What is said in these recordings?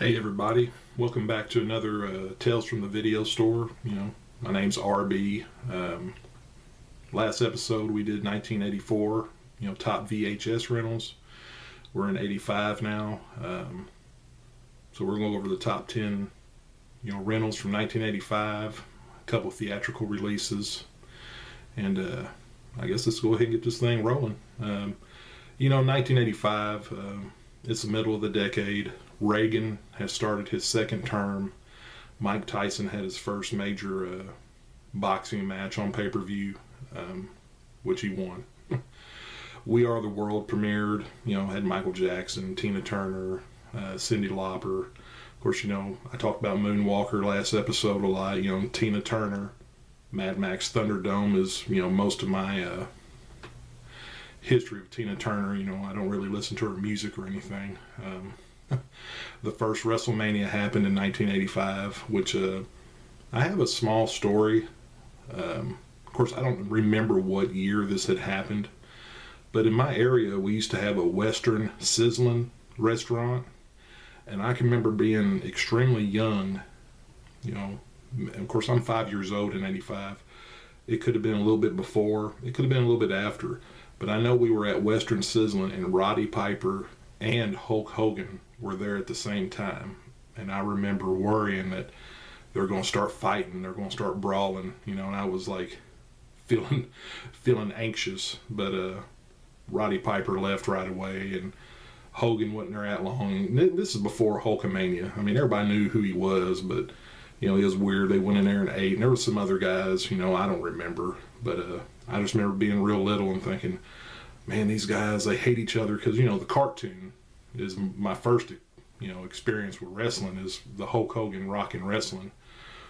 Hey everybody, welcome back to another Tales from the Video Store. My name's RB. Last episode we did 1984, top VHS rentals. We're in 85 now. So we're going to go over the top 10, rentals from 1985, a couple theatrical releases, and I guess let's go ahead and get this thing rolling. 1985, it's the middle of the decade. Reagan has started his second term. Mike Tyson had his first major boxing match on pay-per-view, which he won. We Are the World premiered, had Michael Jackson, Tina Turner, Cyndi Lauper. Of course, I talked about Moonwalker last episode a lot. Tina Turner. Mad Max Thunderdome is, most of my history of Tina Turner. I don't really listen to her music or anything. The first WrestleMania happened in 1985, which I have a small story. Of course, I don't remember what year this had happened, but in my area we used to have a Western sizzling restaurant, and I can remember being extremely young. Of course, I'm 5 years old in 85. It could have been a little bit before, it could have been a little bit after, but I know we were at Western Sizzling and Roddy Piper and Hulk Hogan were there at the same time, and I remember worrying that they're going to start fighting, they're going to start brawling, and I was like feeling anxious. But Roddy Piper left right away, and Hogan wasn't there that long. This is before Hulkamania. I mean, everybody knew who he was, but it was weird. They went in there and ate, and there was some other guys, I don't remember, but I just remember being real little and thinking, man, these guys, they hate each other, because the cartoon is my first experience with wrestling, is the Hulk Hogan Rockin' Wrestling.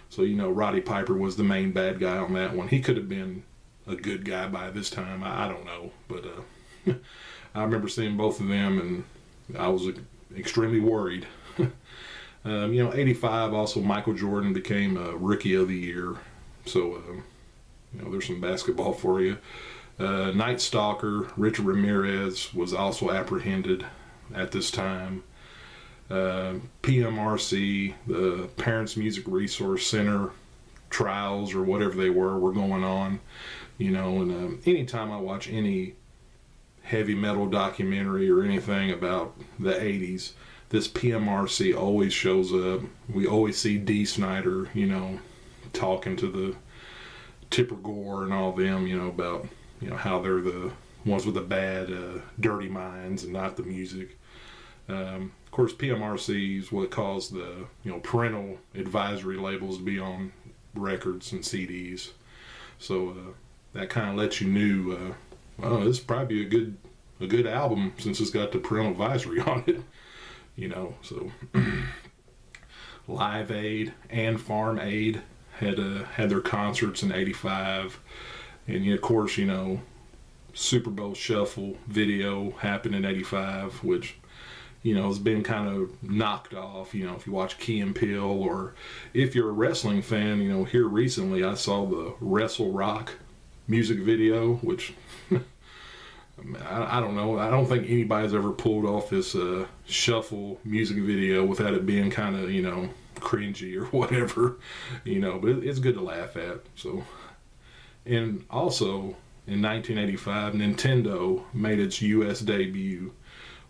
So Roddy Piper was the main bad guy on that one. He could have been a good guy by this time, I don't know, but I remember seeing both of them and I was extremely worried. 85 also, Michael Jordan became Rookie of the Year, so there's some basketball for you. Night Stalker, Richard Ramirez, was also apprehended at this time. PMRC, the Parents Music Resource Center trials, or whatever they were going on. And anytime I watch any heavy metal documentary or anything about the 80s, this PMRC always shows up. We always see Dee Snider, talking to the Tipper Gore and all them, about how they're the ones with the bad, dirty minds and not the music. Of course, PMRC is what caused the parental advisory labels to be on records and CDs. So that kind of lets you know, this is probably a good album since it's got the parental advisory on it. So Live Aid and Farm Aid had their concerts in 85, and of course Super Bowl Shuffle video happened in 85, which has been kind of knocked off. If you watch Key and Peele, or if you're a wrestling fan, here recently I saw the Wrestle Rock music video, which I don't know. I don't think anybody's ever pulled off this Shuffle music video without it being kind of cringy or whatever, but it's good to laugh at. So, and also in 1985, Nintendo made its U.S. debut,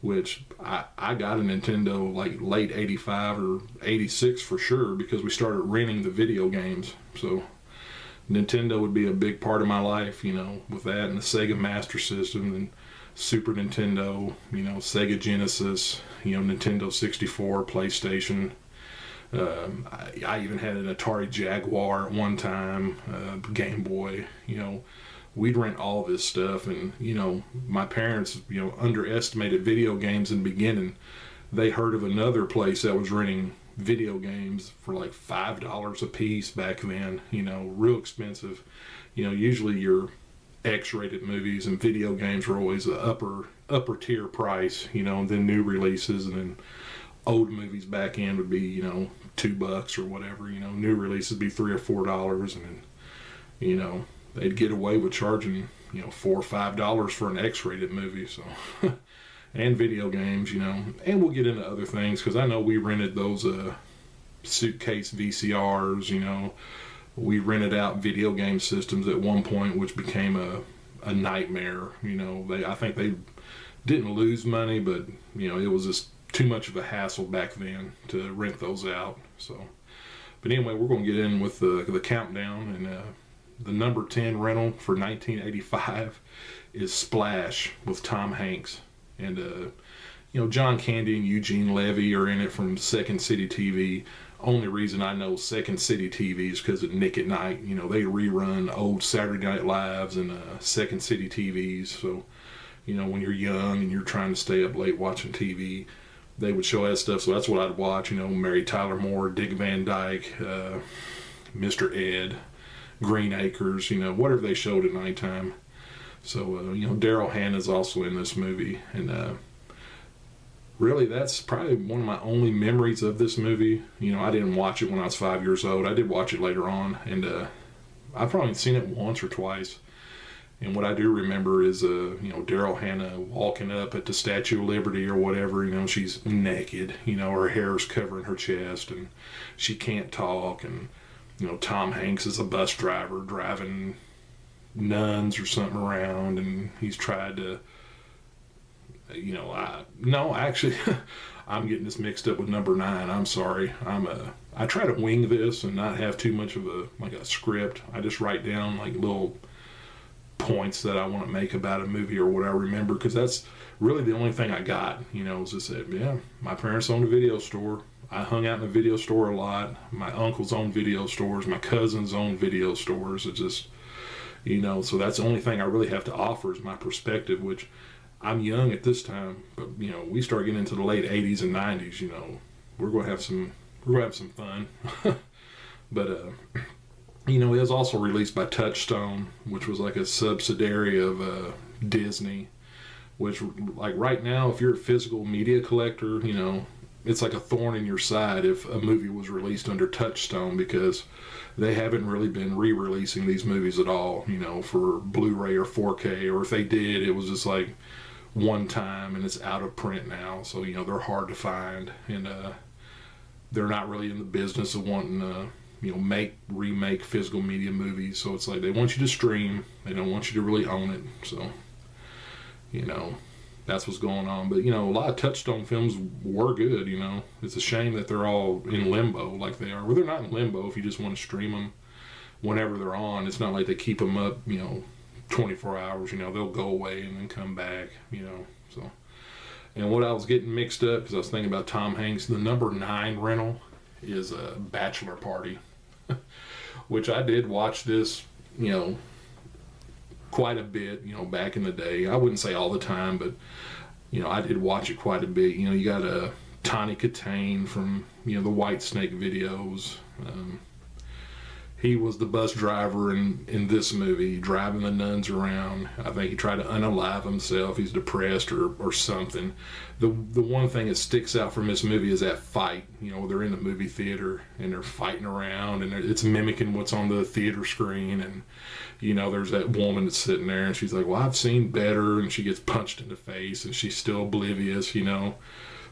which I got a Nintendo like late 85 or 86 for sure, because we started renting the video games. So Nintendo would be a big part of my life, with that, and the Sega Master System and Super Nintendo, Sega Genesis, Nintendo 64, PlayStation. I even had an Atari Jaguar at one time, Game Boy. We'd rent all this stuff, and my parents underestimated video games in the beginning. They heard of another place that was renting video games for like $5 a piece back then, real expensive. Usually your X-rated movies and video games were always the upper tier price, and then new releases, and then old movies back in would be $2 or whatever. New releases would be $3 or $4, and then they'd get away with charging $4 or $5 for an X-rated movie. So and video games, you know, and we'll get into other things because I know we rented those suitcase VCRs, you know. We rented out video game systems at one point, which became a nightmare. You know, I think they didn't lose money, but you know, it was just too much of a hassle back then to rent those out. So, but anyway, we're going to get in with the countdown, and the number 10 rental for 1985 is Splash with Tom Hanks, and you know, John Candy and Eugene Levy are in it from Second City TV. Only reason I know Second City TV is because of Nick at Night. You know, they rerun old Saturday Night Lives and Second City TVs. So, you know, when you're young and you're trying to stay up late watching TV, they would show that stuff. So that's what I'd watch. You know, Mary Tyler Moore, Dick Van Dyke, Mr. Ed, Green Acres. You know, whatever they showed at nighttime. So, you know, Daryl Hannah's also in this movie, and really, that's probably one of my only memories of this movie. You know, I didn't watch it when I was 5 years old. I did watch it later on, and I've probably seen it once or twice. And what I do remember is, you know, Daryl Hannah walking up at the Statue of Liberty or whatever. You know, she's naked. You know, her hair's covering her chest, and she can't talk. And you know, Tom Hanks is a bus driver driving nuns or something around, and he's tried to. You know, no, actually, I'm getting this mixed up with number 9. I'm sorry. I try to wing this and not have too much of a script. I just write down like little points that I want to make about a movie or what I remember, because that's really the only thing I got. You know, is just that, yeah, my parents owned a video store. I hung out in the video store a lot. My uncles owned video stores. My cousins owned video stores. It just, you know, so that's the only thing I really have to offer is my perspective, which I'm young at this time, but you know, we start getting into the late 80s and 90s, you know, we're going to have some fun. But you know, it was also released by Touchstone, which was like a subsidiary of Disney, which, like, right now, if you're a physical media collector, you know, it's like a thorn in your side if a movie was released under Touchstone, because they haven't really been re-releasing these movies at all, you know, for Blu-ray or 4K, or if they did, it was just like one time and it's out of print now. So, you know, they're hard to find, and they're not really in the business of wanting to, you know, remake physical media movies. So it's like they want you to stream, they don't want you to really own it. So, you know, that's what's going on. But, you know, a lot of Touchstone films were good, you know. It's a shame that they're all in limbo like they are. Well, they're not in limbo if you just want to stream them whenever they're on. It's not like they keep them up, you know, 24 hours, you know. They'll go away and then come back, you know. So, and what I was getting mixed up, because I was thinking about Tom Hanks, the number 9 rental is a Bachelor Party, which I did watch this, you know, quite a bit, you know, back in the day. I wouldn't say all the time, but, you know, I did watch it quite a bit. You know, you got Tawny Katane from, you know, the White Snake videos. He was the bus driver in this movie, driving the nuns around. I think he tried to unalive himself. He's depressed or something. The one thing that sticks out from this movie is that fight. You know, they're in the movie theater and they're fighting around, and it's mimicking what's on the theater screen. And, you know, there's that woman that's sitting there, and she's like, well, I've seen better, and she gets punched in the face, and she's still oblivious, you know.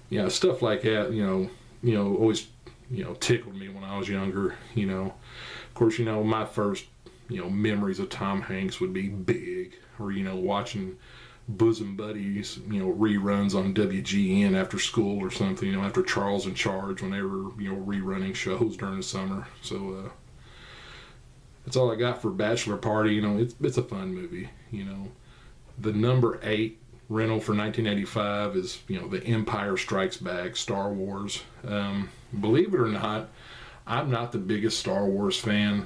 Yeah, stuff like that, you know, always, you know, tickled me when I was younger, you know. Of course, you know, my first, you know, memories of Tom Hanks would be Big, or, you know, watching Bosom Buddies, you know, reruns on WGN after school or something, you know, after Charles in Charge, when they were, you know, rerunning shows during the summer. So, that's all I got for Bachelor Party. You know, it's a fun movie, you know. The number 8 rental for 1985 is, you know, The Empire Strikes Back, Star Wars. Believe it or not, I'm not the biggest Star Wars fan.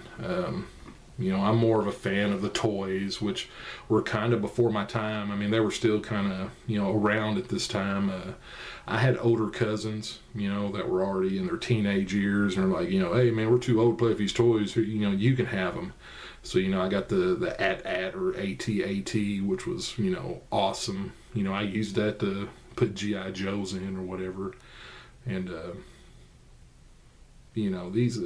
You know, I'm more of a fan of the toys, which were kind of before my time. I mean, they were still kind of, you know, around at this time. I had older cousins, you know, that were already in their teenage years, and they're like, you know, hey, man, we're too old to play with these toys. You know, you can have them. So, you know, I got the AT-AT or AT-AT, which was, you know, awesome. You know, I used that to put G.I. Joes in or whatever. And, you know, these,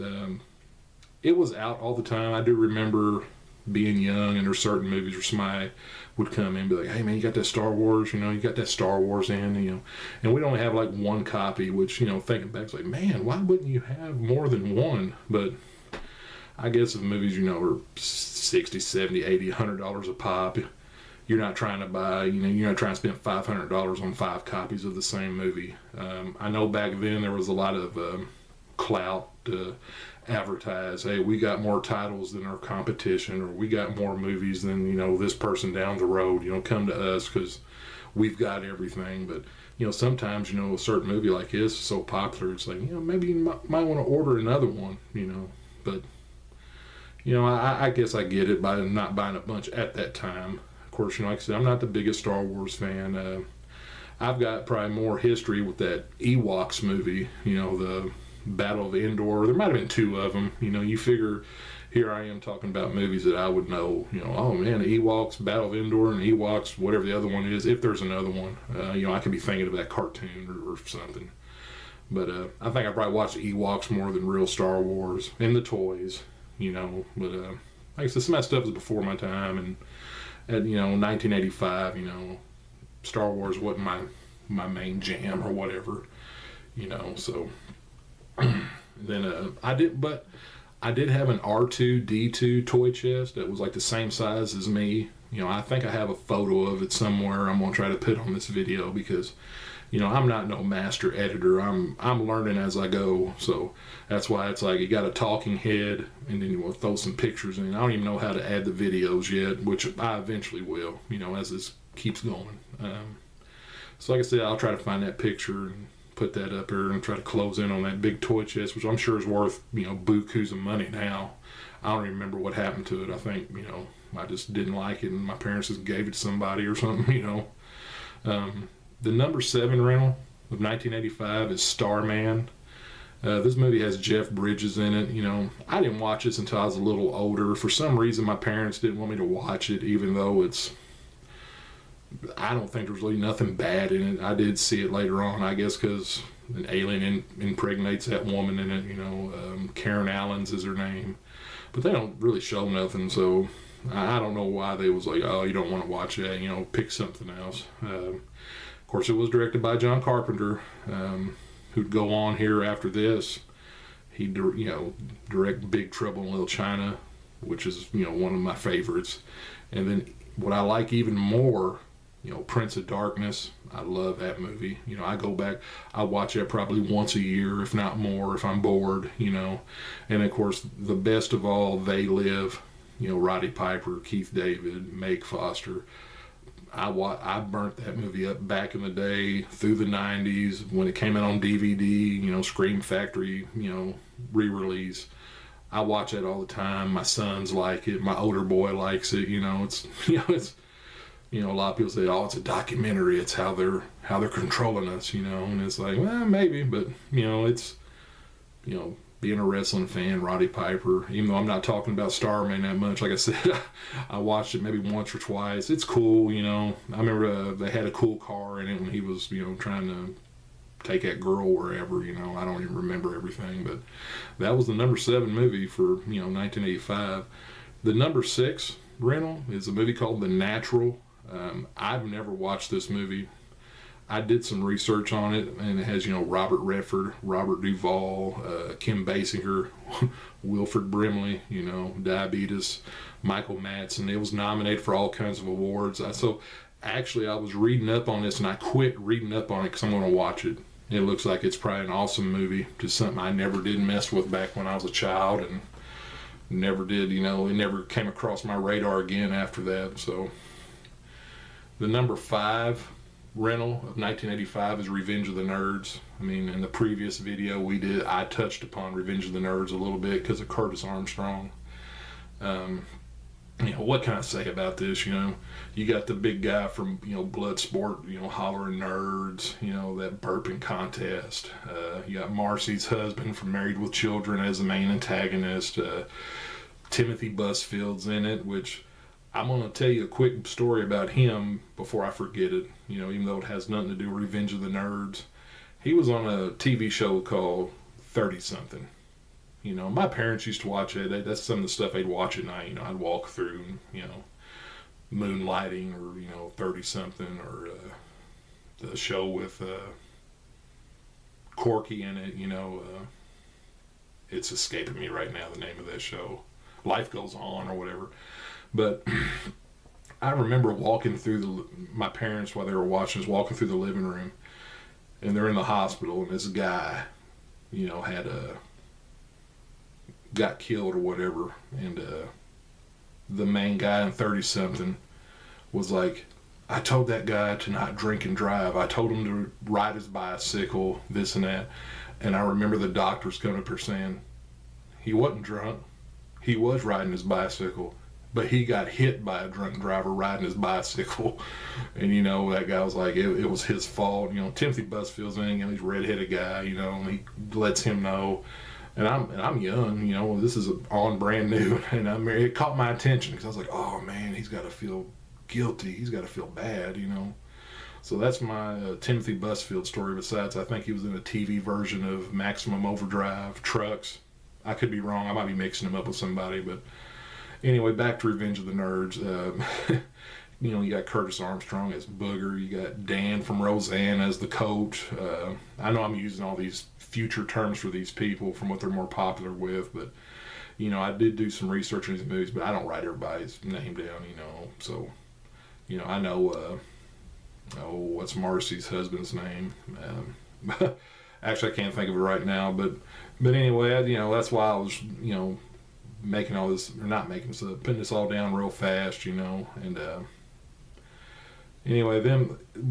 it was out all the time. I do remember being young, and there's certain movies where somebody would come in and be like, hey man, you got that Star Wars, you got that Star Wars in, and we'd only have like one copy, which, thinking back, it's like, man, why wouldn't you have more than one? But I guess if movies, are 60, 70, 80, $100 a pop, you're not trying to buy, you're not trying to spend $500 on 5 copies of the same movie. I know back then there was a lot of clout to advertise, hey, we got more titles than our competition, or we got more movies than, this person down the road, come to us because we've got everything. But, sometimes, a certain movie like this is so popular, it's like, maybe you might want to order another one, but, I guess I get it by not buying a bunch at that time. Of course, like I said, I'm not the biggest Star Wars fan. I've got probably more history with that Ewoks movie, the Battle of Endor. There might have been 2 of them. You figure, here I am talking about movies that I would know. Oh man, Ewoks, Battle of Endor, and Ewoks, whatever the other one is, if there's another one. I could be thinking of that cartoon or something. But I think I probably watched Ewoks more than real Star Wars and the toys. But like I said, some of that stuff was before my time, and at 1985, Star Wars wasn't my main jam or whatever. So then I did have an R2-D2 toy chest that was like the same size as me. I think I have a photo of it somewhere I'm gonna try to put on this video, because I'm not no master editor. I'm learning as I go, so that's why it's like you got a talking head, and then you will throw some pictures in. I don't even know how to add the videos yet, which I eventually will, as this keeps going. So like I said, I'll try to find that picture and put that up here and try to close in on that big toy chest, which I'm sure is worth, bukus of money now. I don't even remember what happened to it. I think, I just didn't like it, and my parents just gave it to somebody or something, The number 7 rental of 1985 is Starman. This movie has Jeff Bridges in it. I didn't watch this until I was a little older. For some reason, my parents didn't want me to watch it, even though I don't think there's really nothing bad in it. I did see it later on, I guess, because an alien impregnates that woman in it. Karen Allen's is her name. But they don't really show nothing, so I don't know why they was like, oh, you don't want to watch that, pick something else. Of course, it was directed by John Carpenter, who'd go on here after this. He'd, direct Big Trouble in Little China, which is, one of my favorites. And then what I like even more, Prince of Darkness. I love that movie. I go back, I watch that probably once a year, if not more, if I'm bored, And of course, the best of all, They Live, Roddy Piper, Keith David, Meg Foster. I burnt that movie up back in the day, through the 90s, when it came out on DVD, Scream Factory, re-release. I watch that all the time. My sons like it. My older boy likes it. It's a lot of people say, oh, it's a documentary. It's how they're controlling us, and it's like, well, maybe, but, it's, being a wrestling fan, Roddy Piper, even though I'm not talking about Starman that much, like I said, I watched it maybe once or twice. It's cool, I remember they had a cool car in it when he was, trying to take that girl wherever, I don't even remember everything, but that was the number 7 movie for, 1985. The number 6 rental is a movie called The Natural. I've never watched this movie. I did some research on it, and it has, Robert Redford, Robert Duvall, Kim Basinger, Wilford Brimley, Diabetes, Michael Madsen. It was nominated for all kinds of awards. So actually, I was reading up on this, and I quit reading up on it because I'm going to watch it. It looks like it's probably an awesome movie, just something I never did mess with back when I was a child, and never did, it never came across my radar again after that. So the number 5 rental of 1985 is Revenge of the Nerds. I mean, in the previous video I touched upon Revenge of the Nerds a little bit because of Curtis Armstrong. What can I say about this? You got the big guy from, Bloodsport, hollering nerds, that burping contest. You got Marcy's husband from Married with Children as the main antagonist. Timothy Busfield's in it, which I'm going to tell you a quick story about him before I forget it, even though it has nothing to do with Revenge of the Nerds. He was on a TV show called 30-something. You know, my parents used to watch it. That's some of the stuff they'd watch at night. You know, I'd walk through, and, you know, Moonlighting, or, you know, 30 something, or the show with Corky in it. You know, it's escaping me right now, the name of that show. Life Goes On or whatever. But I remember walking through my parents, while they were watching, walking through the living room, and they're in the hospital, and this guy, you know, got killed or whatever, and the main guy in 30 something was like, I told that guy to not drink and drive. I told him to ride his bicycle, this and that. And I remember the doctors coming up here saying, he wasn't drunk. He was riding his bicycle, but he got hit by a drunk driver riding his bicycle. And, you know, that guy was like, it was his fault. You know, Timothy Busfield's in, you know, he's a redheaded guy, you know, and he lets him know. And I'm young, you know, this is on brand new. And it caught my attention, because I was like, oh man, he's got to feel guilty. He's got to feel bad, you know. So that's my Timothy Busfield story. Besides, I think he was in a TV version of Maximum Overdrive, Trucks. I could be wrong. I might be mixing him up with somebody. But anyway, back to Revenge of the Nerds. You know, you got Curtis Armstrong as Booger. You got Dan from Roseanne as the coach. I know I'm using all these future terms for these people from what they're more popular with. But, you know, I did do some research on these movies, but I don't write everybody's name down, you know. So, you know, I know... what's Marcy's husband's name? Actually, I can't think of it right now, but anyway, you know, that's why I was, you know, making all this, or not making this, putting this all down real fast, you know. And anyway,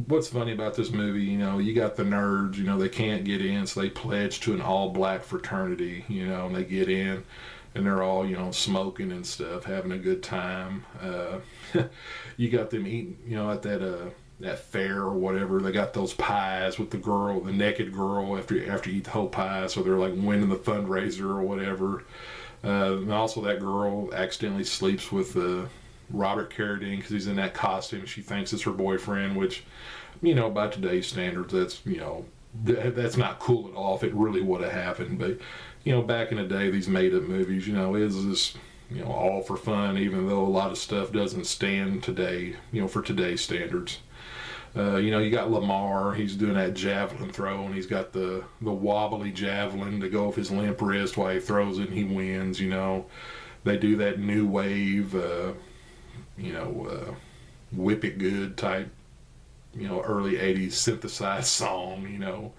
what's funny about this movie, you know, you got the nerds, you know, they can't get in, so they pledge to an all-black fraternity, you know, and they get in, and they're all, you know, smoking and stuff, having a good time. You got them eating, you know, at that fair or whatever. They got those pies with the naked girl after you eat the whole pie, so they're like winning the fundraiser or whatever. And also that girl accidentally sleeps with Robert Carradine because he's in that costume. She thinks it's her boyfriend, which, you know, by today's standards, that's, you know, that's not cool at all if it really would have happened. But, you know, back in the day, these made-up movies, you know, is this, you know, all for fun, even though a lot of stuff doesn't stand today, you know, for today's standards. You know, you got Lamar, he's doing that javelin throw, and he's got the wobbly javelin to go off his limp wrist while he throws it and he wins, you know. They do that new wave, you know, whip it good type, you know, early 80s synthesized song, you know.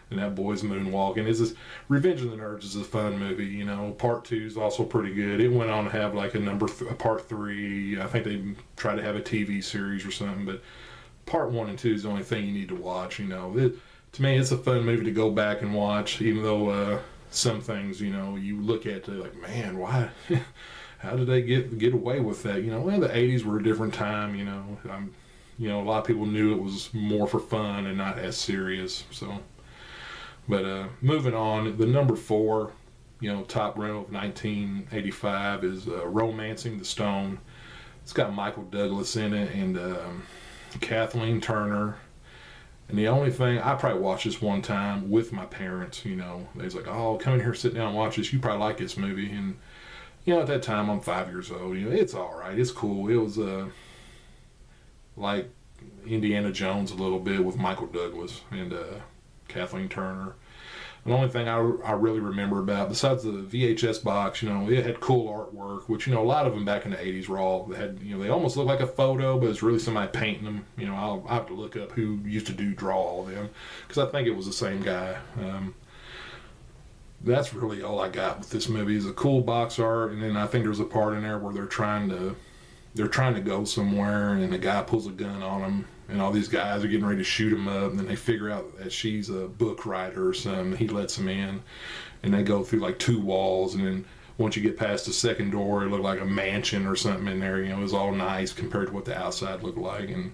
And that boy's moonwalking. Revenge of the Nerds is a fun movie, you know. Part 2 is also pretty good. It went on to have like a part 3. I think they tried to have a TV series or something, but part 1 and 2 is the only thing you need to watch, you know. To me, it's a fun movie to go back and watch, even though some things, you know, you look at it like, man, why? How did they get away with that? You know, well, the 80s were a different time, you know. You know, a lot of people knew it was more for fun and not as serious, so... But moving on, the number 4, you know, top rental of 1985 is Romancing the Stone. It's got Michael Douglas in it and Kathleen Turner. And the only thing, I probably watched this one time with my parents, you know. They was like, oh, come in here, sit down and watch this. You probably like this movie. And, you know, at that time, I'm 5 years old. You know, it's all right. It's cool. It was like Indiana Jones a little bit with Michael Douglas and Kathleen Turner. The only thing I really remember about, besides the VHS box, you know, it had cool artwork, which, you know, a lot of them back in the 80s were all, you know, they almost look like a photo, but it's really somebody painting them. You know, I'll have to look up who used to draw all of them, because I think it was the same guy. That's really all I got with this movie, is a cool box art, and then I think there's a part in there where they're trying to go somewhere, and the guy pulls a gun on them, and all these guys are getting ready to shoot him up, and then they figure out that she's a book writer or something. He lets them in, and they go through like 2 walls, and then once you get past the second door, it looked like a mansion or something in there. You know, it was all nice compared to what the outside looked like, and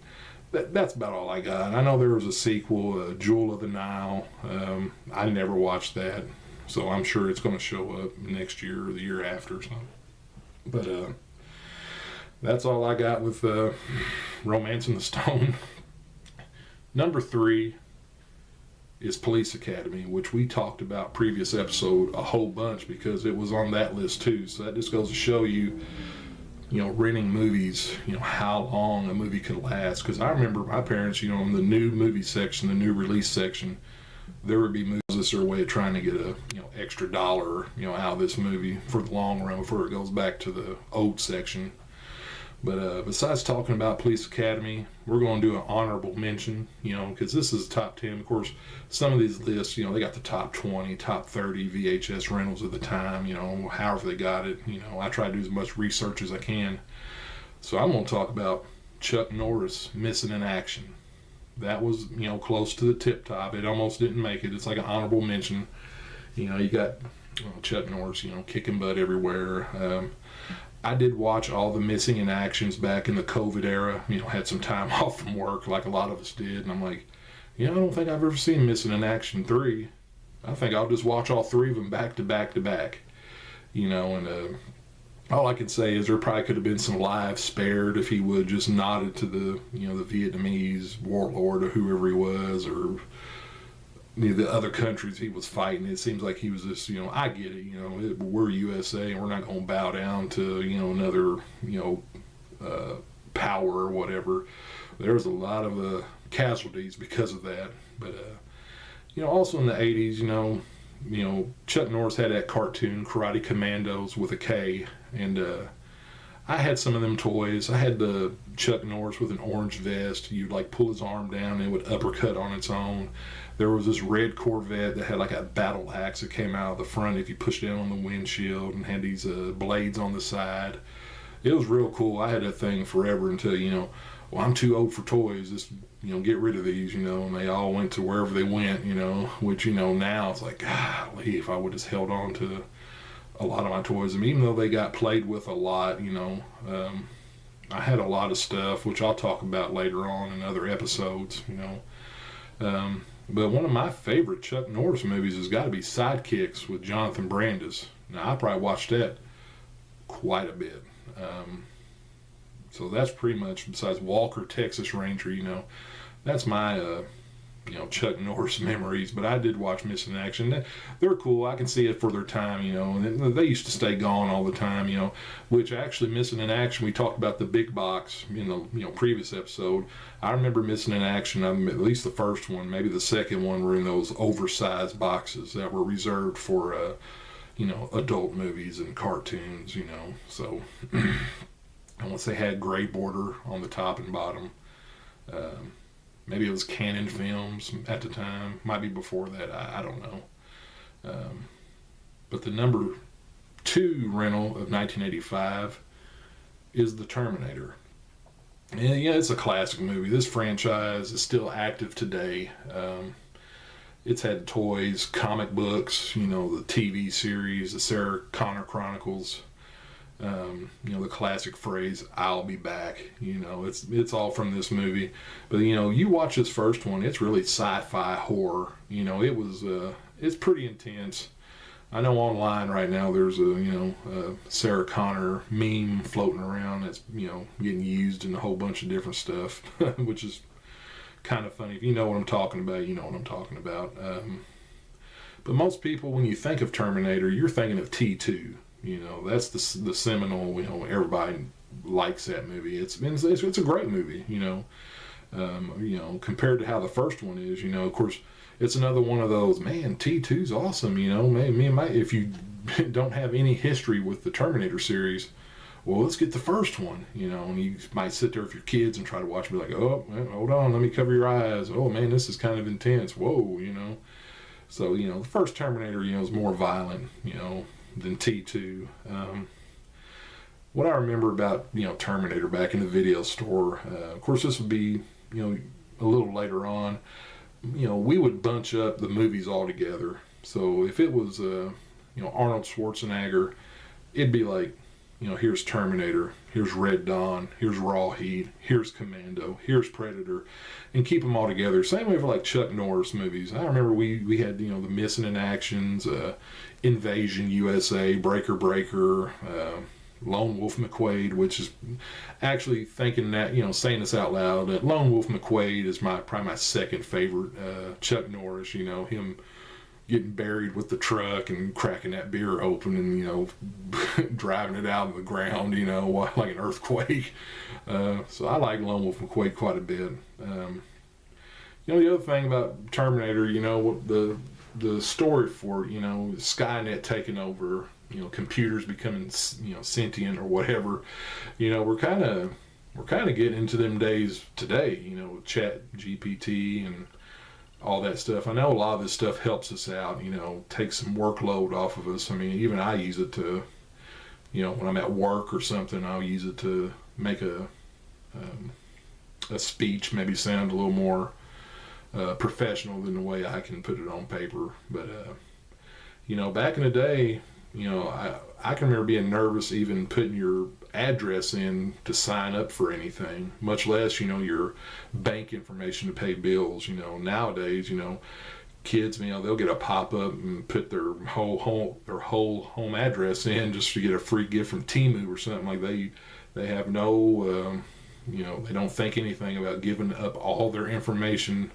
that's about all I got. I know there was a sequel, Jewel of the Nile. I never watched that, so I'm sure it's going to show up next year or the year after or something. But that's all I got with Romancing the Stone. Number 3 is Police Academy, which we talked about previous episode a whole bunch because it was on that list too. So that just goes to show you, renting movies, how long a movie could last. Because I remember my parents, in the new movie section, the new release section, there would be movies. This is their way of trying to get a extra dollar, out of this movie for the long run before it goes back to the old section. But besides talking about Police Academy, we're going to do an honorable mention, because this is the top 10. Of course, some of these lists, they got the top 20, top 30 VHS rentals at the time, however they got it. I try to do as much research as I can. So I'm going to talk about Chuck Norris Missing in Action. That was, close to the tip top. It almost didn't make it. It's like an honorable mention. You got Chuck Norris, kicking butt everywhere. I did watch all the Missing in Actions back in the COVID era. Had some time off from work like a lot of us did. And I'm like, I don't think I've ever seen Missing in Action 3. I think I'll just watch all 3 of them back to back to back. And all I can say is there probably could have been some lives spared if he would just nodded to the, the Vietnamese warlord or whoever he was, or the other countries he was fighting. It seems like he was just, I get it, we're USA and we're not going to bow down to, another, power or whatever. There was a lot of casualties because of that. But, also in the 80s, Chuck Norris had that cartoon Karate Commandos with a K, and I had some of them toys. I had the Chuck Norris with an orange vest. You'd like pull his arm down and it would uppercut on its own. There was this red Corvette that had like a battle axe that came out of the front if you pushed down on the windshield, and had these blades on the side. It was real cool. I had that thing forever until, well, I'm too old for toys. Just, get rid of these, and they all went to wherever they went, which, now it's like, golly, if I would have held on to a lot of my toys. And even though they got played with a lot, I had a lot of stuff, which I'll talk about later on in other episodes, But one of my favorite Chuck Norris movies has got to be Sidekicks with Jonathan Brandis. Now, I probably watched that quite a bit. So that's pretty much, besides Walker, Texas Ranger, that's my, Chuck Norris memories. But I did watch Missing in Action. They're cool. I can see it for their time, and they used to stay gone all the time, which actually Missing in Action, we talked about the big box in the, previous episode. I remember Missing in Action, at least the first one, maybe the second one, were in those oversized boxes that were reserved for, adult movies and cartoons, so and once they had gray border on the top and bottom. Maybe it was Canon Films at the time. Might be before that. I don't know. But the number 2 rental of 1985 is The Terminator. And it's a classic movie. This franchise is still active today. It's had toys, comic books, the TV series, the Sarah Connor Chronicles. The classic phrase, "I'll be back." It's all from this movie. But you watch this first one, it's really sci-fi horror. It's pretty intense. I know online right now there's a Sarah Connor meme floating around that's getting used in a whole bunch of different stuff, which is kind of funny. If you know what I'm talking about, you know what I'm talking about. But most people, when you think of Terminator, you're thinking of T2. That's the seminal, everybody likes that movie. It's a great movie, compared to how the first one is, of course, it's another one of those, man, T2's awesome, if you don't have any history with the Terminator series, well, let's get the first one, and you might sit there with your kids and try to watch and be like, oh, hold on, let me cover your eyes. Oh, man, this is kind of intense. Whoa, So, the first Terminator, is more violent, than T2. What I remember about Terminator back in the video store, of course this would be a little later on, we would bunch up the movies all together. So if it was Arnold Schwarzenegger, it'd be like, here's Terminator, here's Red Dawn, here's Raw Heat, here's Commando, here's Predator, and keep them all together. Same way for like Chuck Norris movies. I remember we had the Missing in Actions, Invasion USA, Breaker, Lone Wolf McQuade, which is actually thinking that, saying this out loud, that Lone Wolf McQuade is probably my second favorite. Chuck Norris, him getting buried with the truck and cracking that beer open and, driving it out of the ground, like an earthquake. So I like Lone Wolf McQuade quite a bit. The other thing about Terminator, the story for it, Skynet taking over, computers becoming, sentient or whatever, we're kind of getting into them days today, with Chat GPT and all that stuff. I know a lot of this stuff helps us out, takes some workload off of us. I mean, even I use it to, when I'm at work or something, I'll use it to make a speech maybe sound a little more professional than the way I can put it on paper. But back in the day, I can remember being nervous even putting your address in to sign up for anything, much less your bank information to pay bills. Nowadays, kids, they'll get a pop-up and put their whole home address in just to get a free gift from Temu or something. Like they have no they don't think anything about giving up all their information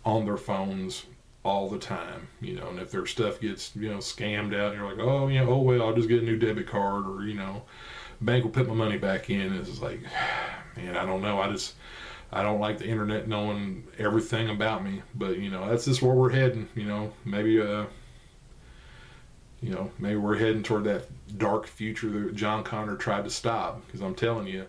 on their phones all the time, and if their stuff gets, scammed out, and you're like, oh well, I'll just get a new debit card, or, bank will put my money back in. It's like, man, I don't know. I don't like the internet knowing everything about me, but, that's just where we're heading, maybe, maybe we're heading toward that dark future that John Connor tried to stop, because I'm telling you,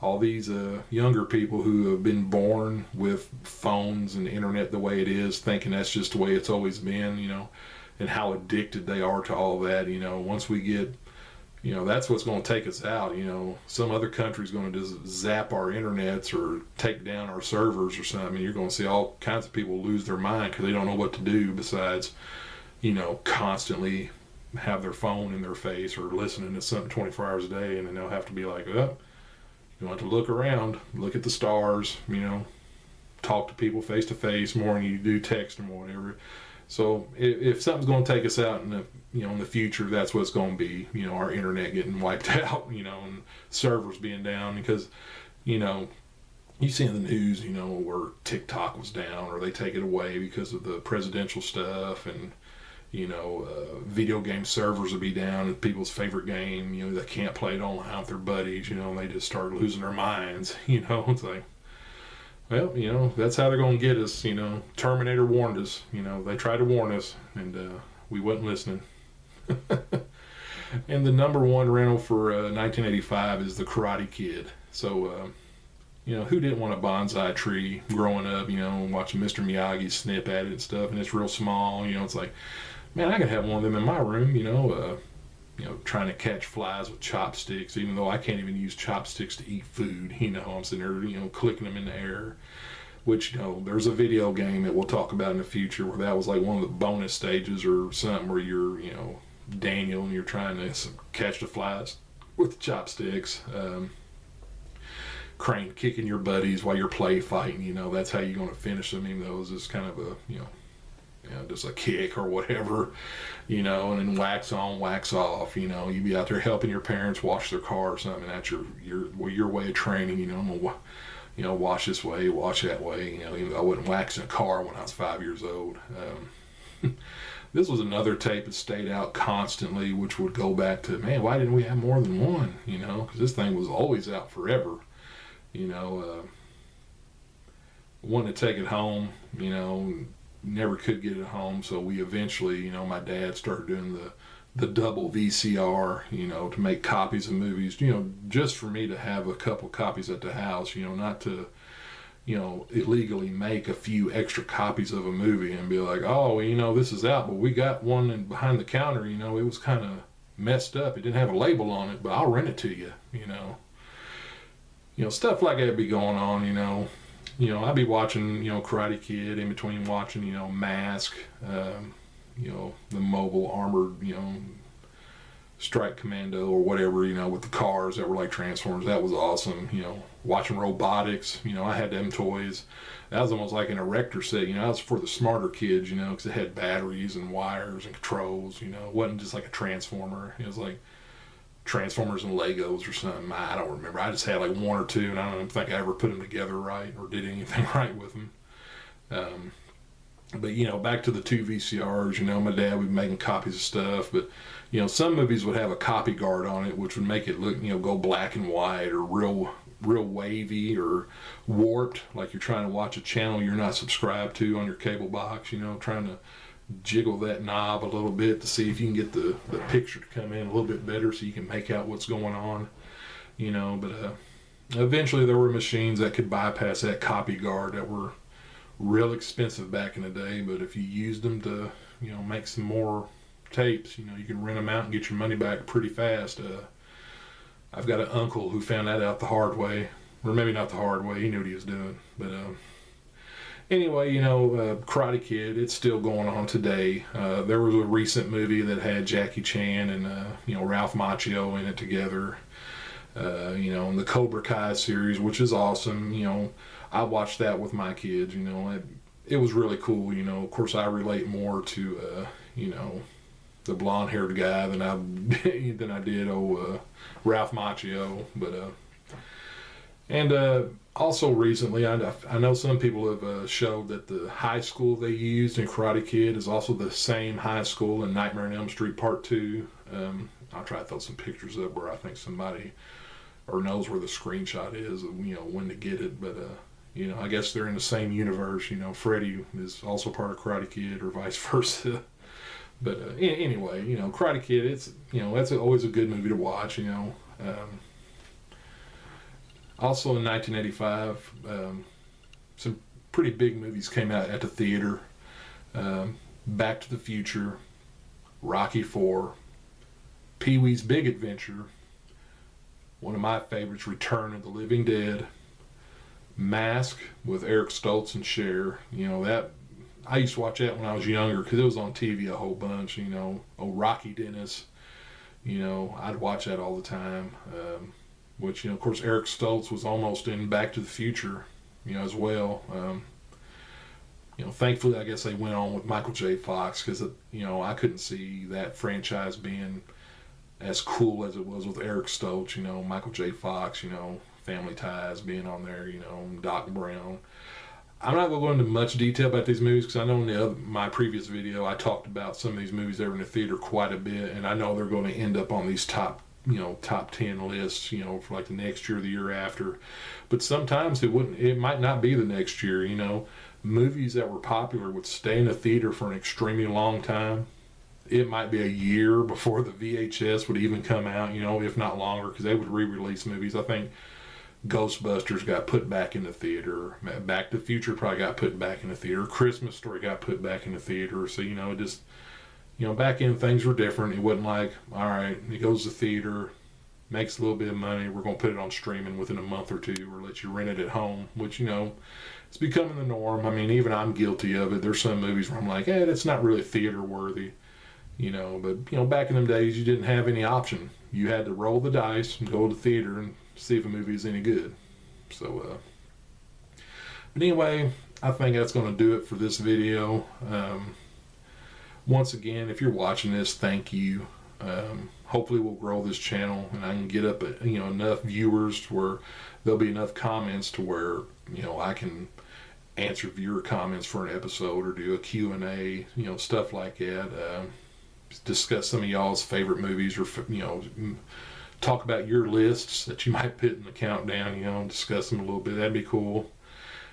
all these younger people who have been born with phones and internet the way it is, thinking that's just the way it's always been, and how addicted they are to all that, once we get, that's what's going to take us out, some other country's going to just zap our internets or take down our servers or something. You're going to see all kinds of people lose their mind because they don't know what to do besides, constantly have their phone in their face or listening to something 24 hours a day, and then they'll have to be like, oh, you want to look around, look at the stars, talk to people face to face more than you do text them or whatever. So if something's going to take us out in the future, that's what's going to be, our internet getting wiped out, and servers being down, because, you see in the news, where TikTok was down or they take it away because of the presidential stuff, and video game servers will be down and people's favorite game, they can't play it online with their buddies, and they just start losing their minds, it's like, well, that's how they're going to get us, Terminator warned us, they tried to warn us, and we wasn't listening. And the number one rental for 1985 is The Karate Kid. So, who didn't want a bonsai tree growing up, watching Mr. Miyagi snip at it and stuff, and it's real small, it's like, man, I could have one of them in my room, trying to catch flies with chopsticks, even though I can't even use chopsticks to eat food, I'm sitting there, clicking them in the air, which, there's a video game that we'll talk about in the future where that was like one of the bonus stages or something where you're, Daniel, and you're trying to catch the flies with chopsticks, crane kicking your buddies while you're play fighting, that's how you're going to finish them, even though it was just kind of a, just a kick or whatever, and then wax on, wax off, you'd be out there helping your parents wash their car or something. That's your way of training, I'm gonna, wash this way, wash that way, even though I wasn't waxing a car when I was 5 years old. This was another tape that stayed out constantly, which would go back to, man, why didn't we have more than one, because this thing was always out forever, wanted to take it home, never could get it home, so we eventually, my dad started doing the double VCR, to make copies of movies, just for me to have a couple copies at the house, not to, illegally make a few extra copies of a movie and be like, oh, this is out, but we got one behind the counter, it was kind of messed up. It didn't have a label on it, but I'll rent it to you, stuff like that be going on, I'd be watching, Karate Kid in between watching, Mask, the mobile armored, strike commando or whatever, with the cars that were like Transformers. That was awesome. Watching robotics, I had them toys. That was almost like an erector set, that was for the smarter kids, because it had batteries and wires and controls, it wasn't just like a Transformer. It was like Transformers and Legos or something. I don't remember. I just had like one or two, and I don't think I ever put them together right or did anything right with them. But you know, back to the 2 VCRs, you know, my dad would be making copies of stuff, but you know, some movies would have a copy guard on it, which would make it look, you know, go black and white or real wavy or warped, like you're trying to watch a channel you're not subscribed to on your cable box, you know, trying to jiggle that knob a little bit to see if you can get the picture to come in a little bit better so you can make out what's going on, you know. But eventually there were machines that could bypass that copy guard that were real expensive back in the day, but if you used them to, you know, make some more tapes, you know, you can rent them out and get your money back pretty fast. I've got an uncle who found that out the hard way, or maybe not the hard way, he knew what he was doing. But anyway, you know, Karate Kid, it's still going on today. There was a recent movie that had Jackie Chan and you know, Ralph Macchio in it together. You know, and the Cobra Kai series, which is awesome. You know, I watched that with my kids. You know, it was really cool. You know, of course, I relate more to you know, the blonde-haired guy than I did Ralph Macchio. But and also recently, I know some people have showed that the high school they used in Karate Kid is also the same high school in Nightmare on Elm Street Part 2. I'll try to throw some pictures up where I think somebody or knows where the screenshot is, you know, when to get it. But you know, I guess they're in the same universe. You know, Freddy is also part of Karate Kid, or vice versa. But anyway, you know, Karate Kid, it's, you know, that's always a good movie to watch. You know, also in 1985, some pretty big movies came out at the theater. Back to the Future, Rocky IV, Pee-wee's Big Adventure, one of my favorites, Return of the Living Dead, Mask with Eric Stoltz and Cher. You know, that I used to watch that when I was younger because it was on TV a whole bunch. You know, Rocky Dennis. You know, I'd watch that all the time. Which, you know, of course, Eric Stoltz was almost in Back to the Future, you know, as well. You know, thankfully, I guess they went on with Michael J. Fox because, you know, I couldn't see that franchise being as cool as it was with Eric Stoltz. You know, Michael J. Fox, you know, Family Ties being on there, you know, Doc Brown. I'm not going to go into much detail about these movies because I know in my previous video I talked about some of these movies that were in the theater quite a bit, and I know they're going to end up on these top 10 lists, you know, for like the next year or the year after. But sometimes it might not be the next year. You know, movies that were popular would stay in the theater for an extremely long time. It might be a year before the VHS would even come out, you know, if not longer, because they would re-release movies. I think Ghostbusters got put back in the theater. Back to the Future probably got put back in the theater. Christmas Story got put back in the theater. So, you know, it just, you know, back in things were different. It wasn't like, all right, it goes to theater, makes a little bit of money, we're going to put it on streaming within a month or two, or let you rent it at home, which, you know, it's becoming the norm. I mean, even I'm guilty of it. There's some movies where I'm like, hey, that's not really theater worthy, you know. But, you know, back in them days, you didn't have any option. You had to roll the dice and go to the theater and see if a movie is any good. So, but anyway, I think that's going to do it for this video. Once again, if you're watching this, thank you. Hopefully we'll grow this channel and I can get up, you know, enough viewers to where there'll be enough comments to where, you know, I can answer viewer comments for an episode or do a Q&A, you know, stuff like that. Discuss some of y'all's favorite movies, or, you know, talk about your lists that you might put in the countdown, you know, and discuss them a little bit. That'd be cool.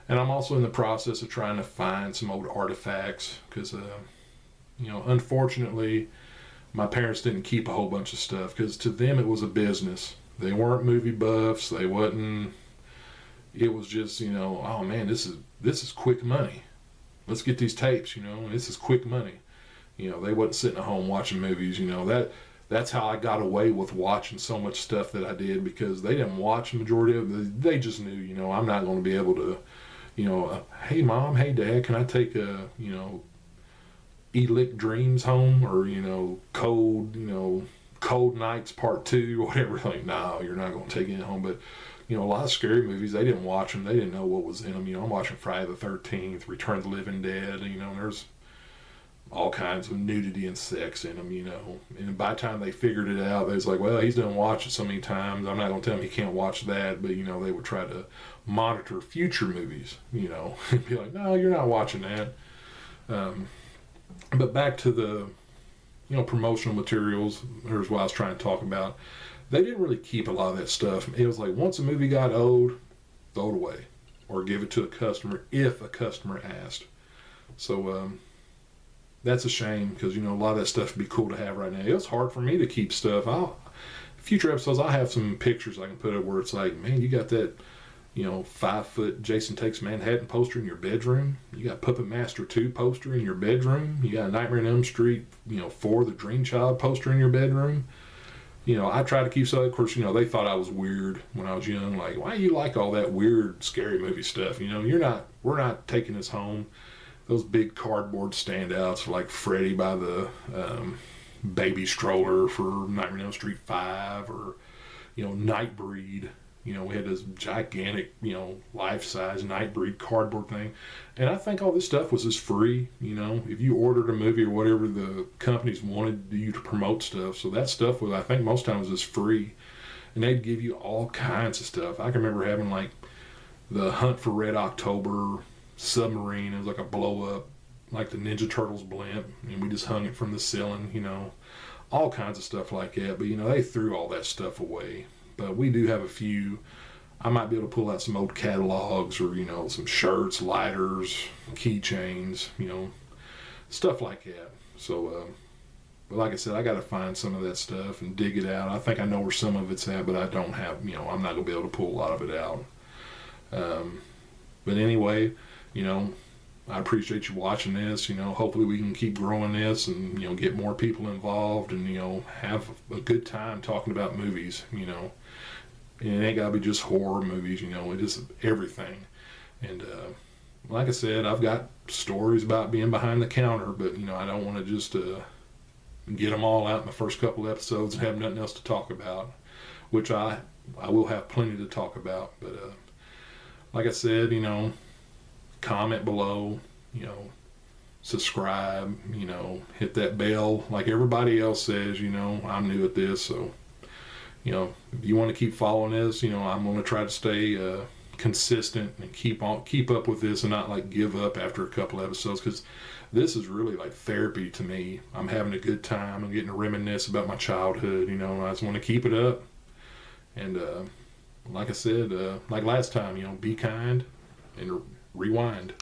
And I'm also in the process of trying to find some old artifacts because, you know, unfortunately, my parents didn't keep a whole bunch of stuff because to them it was a business. They weren't movie buffs. They wasn't. It was just, you know, oh man, this is quick money. Let's get these tapes, you know. This is quick money. You know, they wasn't sitting at home watching movies. You know, that's how I got away with watching so much stuff that I did, because they didn't watch the majority of it. They just knew, you know, I'm not going to be able to, you know, hey mom, hey dad, can I take a, you know, Elick Dreams home, or, you know, Cold Nights Part 2, whatever. Like, no, you're not going to take it home. But, you know, a lot of scary movies, they didn't watch them. They didn't know what was in them. You know, I'm watching Friday the 13th, Return of the Living Dead. You know, there's all kinds of nudity and sex in them, you know. And by the time they figured it out, they was like, well, he's done watched it so many times. I'm not going to tell him he can't watch that. But, you know, they would try to monitor future movies, you know, and be like, no, you're not watching that. But back to the, you know, promotional materials, here's what I was trying to talk about. They didn't really keep a lot of that stuff. It was like once a movie got old, throw it away or give it to a customer if a customer asked. So, that's a shame because, you know, a lot of that stuff would be cool to have right now. It's hard for me to keep stuff. Future episodes, I'll have some pictures I can put up where it's like, man, you got that, you know, 5-foot Jason Takes Manhattan poster in your bedroom. You got Puppet Master 2 poster in your bedroom. You got Nightmare on Elm Street, you know, 4 The Dream Child poster in your bedroom. You know, I try to keep some. Of course, you know, they thought I was weird when I was young. Like, why do you like all that weird, scary movie stuff? You know, we're not taking this home. Those big cardboard standouts like Freddy by the baby stroller for Nightmare on Elm Street 5, or, you know, Nightbreed. You know, we had this gigantic, you know, life-size Nightbreed cardboard thing. And I think all this stuff was just free, you know. If you ordered a movie or whatever, the companies wanted you to promote stuff. So that stuff was, I think most times, was free. And they'd give you all kinds of stuff. I can remember having, like, the Hunt for Red October submarine. It was like a blow-up, like the Ninja Turtles blimp. And we just hung it from the ceiling, you know. All kinds of stuff like that. But, you know, they threw all that stuff away. But we do have a few. I might be able to pull out some old catalogs or, you know, some shirts, lighters, keychains, you know, stuff like that. So, but like I said, I got to find some of that stuff and dig it out. I think I know where some of it's at, but I don't have, you know, I'm not going to be able to pull a lot of it out. But anyway, you know, I appreciate you watching this. You know, hopefully we can keep growing this and, you know, get more people involved and, you know, have a good time talking about movies, you know. And it ain't got to be just horror movies, you know, it is everything. And like I said, I've got stories about being behind the counter, but, you know, I don't want to just get them all out in the first couple episodes and have nothing else to talk about, which I will have plenty to talk about. But like I said, you know, comment below, you know, subscribe, you know, hit that bell like everybody else says. You know, I'm new at this, so, you know, if you want to keep following this, you know, I'm going to try to stay consistent and keep up with this and not like give up after a couple episodes, because this is really like therapy to me. I'm having a good time. I'm getting to reminisce about my childhood, you know, and I just want to keep it up. And like I said, like last time, you know, be kind and rewind.